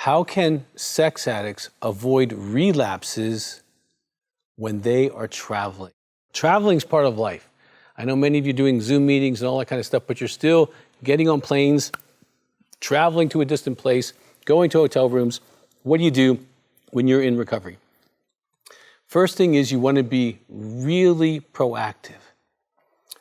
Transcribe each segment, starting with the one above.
How can sex addicts avoid relapses when they are traveling? Traveling is part of life. I know many of you doing Zoom meetings and all that kind of stuff, but you're still getting on planes, traveling to a distant place, going to hotel rooms. What do you do when you're in recovery? First thing is you want to be really proactive.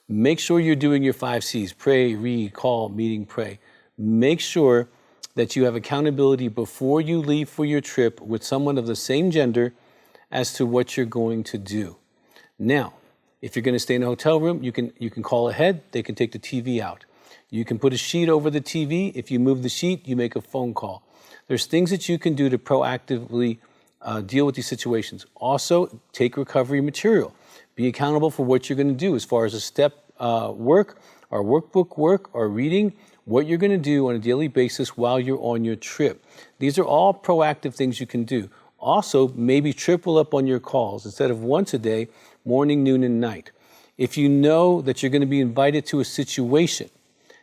Make sure you're doing your 5 C's: pray, read, call, meeting, pray. Make sure that you have accountability before you leave for your trip with someone of the same gender as to what you're going to do. Now, if you're going to stay in a hotel room, you can call ahead. They can take the TV out. You can put a sheet over the TV. If you move the sheet, you make a phone call. There's things that you can do to proactively deal with these situations. Also, take recovery material. Be accountable for what you're going to do as far as a step work, or workbook work, or reading, what you're going to do on a daily basis while you're on your trip. These are all proactive things you can do. Also, maybe triple up on your calls. Instead of once a day, morning, noon, and night. If you know that you're going to be invited to a situation,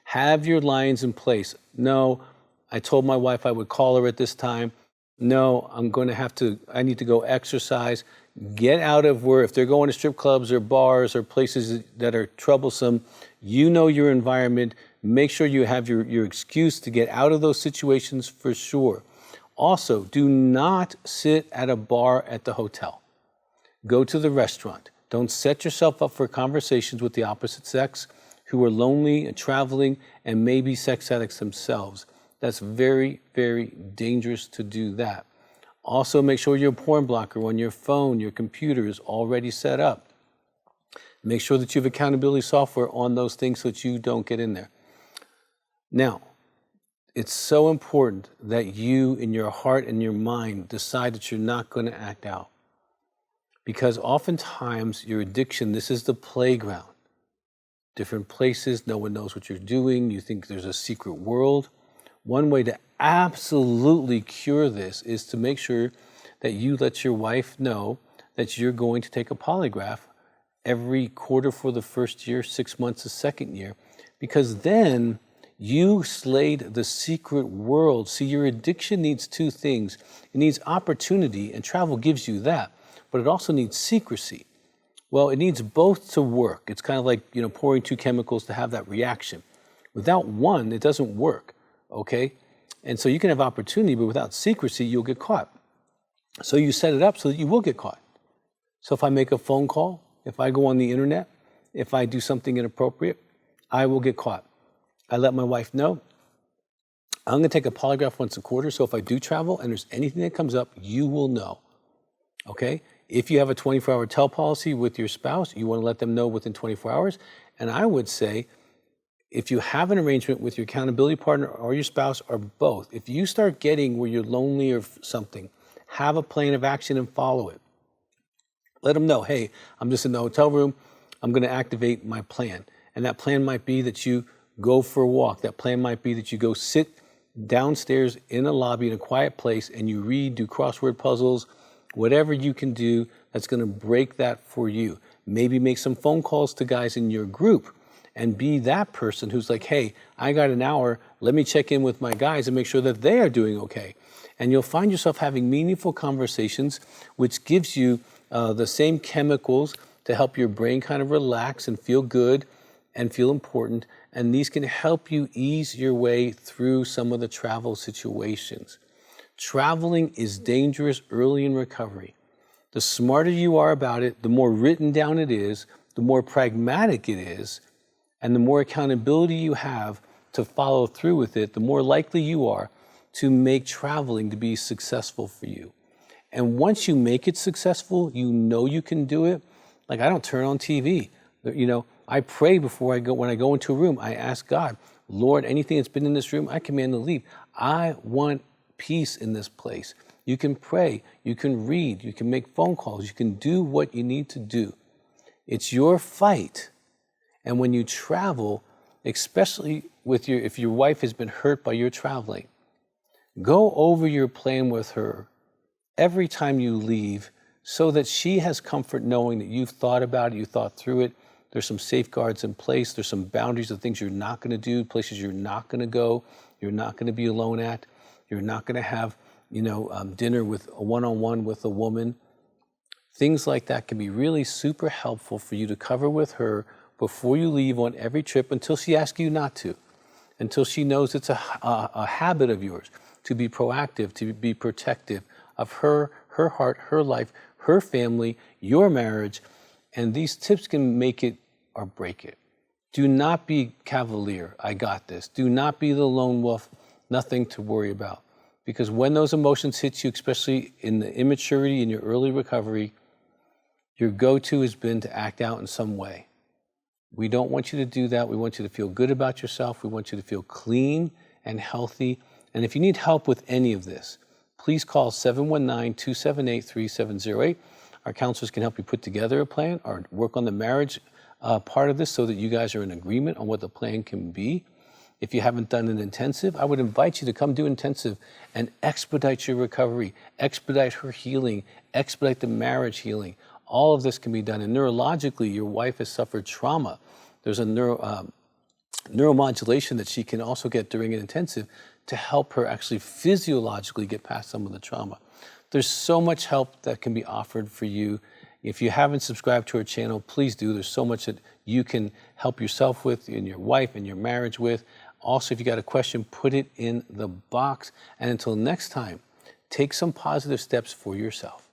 have your lines in place. No, I told my wife I would call her at this time. No, I need to go exercise. Get out of where, if they're going to strip clubs or bars or places that are troublesome, you know your environment. Make sure you have your excuse to get out of those situations for sure. Also, do not sit at a bar at the hotel. Go to the restaurant. Don't set yourself up for conversations with the opposite sex who are lonely and traveling and maybe sex addicts themselves. That's very, very dangerous to do that. Also, make sure your porn blocker on your phone, your computer is already set up. Make sure that you have accountability software on those things so that you don't get in there. Now, it's so important that you, in your heart and your mind, decide that you're not going to act out. Because oftentimes, your addiction, this is the playground. Different places, no one knows what you're doing. You think there's a secret world. One way to absolutely cure this is to make sure that you let your wife know that you're going to take a polygraph every quarter for the first year, 6 months the second year, because then you slayed the secret world. See, your addiction needs two things. It needs opportunity, and travel gives you that, but it also needs secrecy. Well, it needs both to work. It's kind of like, pouring two chemicals to have that reaction. Without one, it doesn't work, okay? And so you can have opportunity, but without secrecy, you'll get caught. So you set it up so that you will get caught. So if I make a phone call, if I go on the internet, if I do something inappropriate, I will get caught. I let my wife know. I'm going to take a polygraph once a quarter, so if I do travel and there's anything that comes up, you will know, okay? If you have a 24-hour tell policy with your spouse, you want to let them know within 24 hours. And I would say, if you have an arrangement with your accountability partner or your spouse or both, if you start getting where you're lonely or something, have a plan of action and follow it. Let them know, hey, I'm just in the hotel room. I'm going to activate my plan. And that plan might be that you go for a walk. That plan might be that you go sit downstairs in a lobby in a quiet place and you read, do crossword puzzles, whatever you can do that's going to break that for you. Maybe make some phone calls to guys in your group and be that person who's like, hey, I got an hour. Let me check in with my guys and make sure that they are doing okay. And you'll find yourself having meaningful conversations, which gives you the same chemicals to help your brain kind of relax and feel good and feel important. And these can help you ease your way through some of the travel situations. Traveling is dangerous early in recovery. The smarter you are about it, the more written down it is, the more pragmatic it is, and the more accountability you have to follow through with it, the more likely you are to make traveling to be successful for you. And once you make it successful, you know you can do it. Like, I don't turn on TV. I pray before when I go into a room. I ask God, Lord, anything that's been in this room, I command to leave. I want peace in this place. You can pray, you can read, you can make phone calls, you can do what you need to do. It's your fight. And when you travel, especially if your wife has been hurt by your traveling, go over your plan with her every time you leave so that she has comfort knowing that you've thought about it, you thought through it. There's some safeguards in place. There's some boundaries of things you're not going to do, places you're not going to go, you're not going to be alone at. You're not going to have, dinner with a one-on-one with a woman. Things like that can be really super helpful for you to cover with her before you leave on every trip until she asks you not to, until she knows it's a habit of yours to be proactive, to be protective of her heart, her life, her family, your marriage. And these tips can make it or break it. Do not be cavalier. I got this. Do not be the lone wolf. Nothing to worry about. Because when those emotions hit you, especially in the immaturity in your early recovery, your go-to has been to act out in some way. We don't want you to do that. We want you to feel good about yourself. We want you to feel clean and healthy. And if you need help with any of this, please call 719-278-3708. Our counselors can help you put together a plan or work on the marriage part of this so that you guys are in agreement on what the plan can be. If you haven't done an intensive, I would invite you to come do intensive and expedite your recovery, expedite her healing, expedite the marriage healing. All of this can be done. And neurologically, your wife has suffered trauma. There's a neuromodulation that she can also get during an intensive to help her actually physiologically get past some of the trauma. There's so much help that can be offered for you. If you haven't subscribed to our channel, please do. There's so much that you can help yourself with, and your wife and your marriage with. Also, if you got a question, put it in the box. And until next time, take some positive steps for yourself.